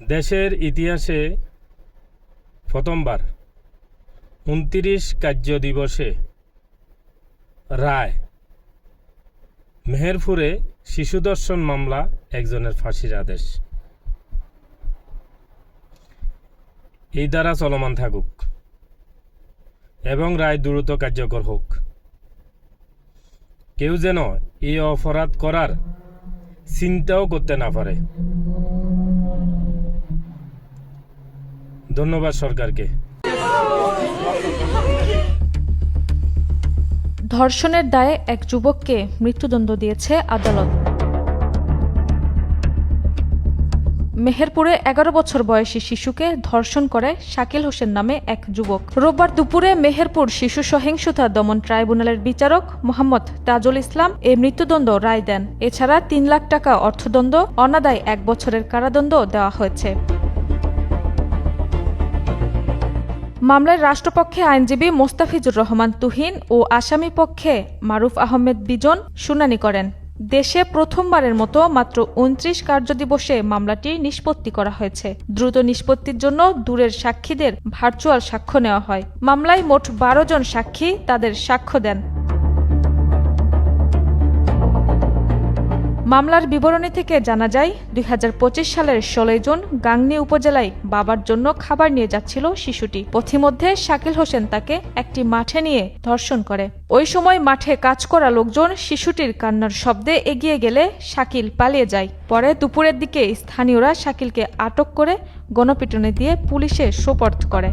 দেশের ইতিহাসে প্রথমবার ২৯ কার্য দিবসে রায়। মেহেরপুরে শিশু ধর্ষণ মামলা, একজনের ফাঁসির আদেশ। এই ধারা চলমান থাকুক এবং রায় দ্রুত কার্যকর হোক। কেউ যেন এই অপরাধ করার চিন্তাও করতে না পারে। ধন্যবাদ সরকারকে। ধর্ষণের দায়ে এক যুবককে মৃত্যুদণ্ড দিয়েছে আদালত। মেহেরপুরে ১১ বছর বয়সী শিশুকে ধর্ষণ করে শাকিল হোসেন নামে এক যুবক। রোববার দুপুরে মেহেরপুর শিশু সহিংসতা দমন ট্রাইব্যুনালের বিচারক মোহাম্মদ তাজুল ইসলাম এ মৃত্যুদণ্ড রায় দেন। এছাড়া ৩ লাখ টাকা অর্থদণ্ড, অনাদায়ে ১ বছরের কারাদণ্ড দেওয়া হয়েছে। মামলায় রাষ্ট্রপক্ষে আইনজীবী মোস্তাফিজুর রহমান তুহিন ও আসামি পক্ষে মারুফ আহমেদ বিজন শুনানি করেন। দেশে প্রথমবারের মতো মাত্র ২৯ কার্যদিবসে মামলাটি নিষ্পত্তি করা হয়েছে। দ্রুত নিষ্পত্তির জন্য দূরের সাক্ষীদের ভার্চুয়াল সাক্ষ্য নেওয়া হয়। মামলায় মোট ১২ জন সাক্ষী তাদের সাক্ষ্য দেন। মামলার বিবরণী থেকে জানা যায়, ২০২৫ সালের ১৬ জুন গাংনী উপজেলায় বাবার জন্য খাবার নিয়ে যাচ্ছিল শিশুটি। পথিমধ্যে শাকিল হোসেন তাকে একটি মাঠে নিয়ে ধর্ষণ করে। ওই সময় মাঠে কাজ করা লোকজন শিশুটির কান্নার শব্দে এগিয়ে গেলে শাকিল পালিয়ে যায়। পরে দুপুরের দিকে স্থানীয়রা শাকিলকে আটক করে গণপিটুনি দিয়ে পুলিশে সোপর্দ করে।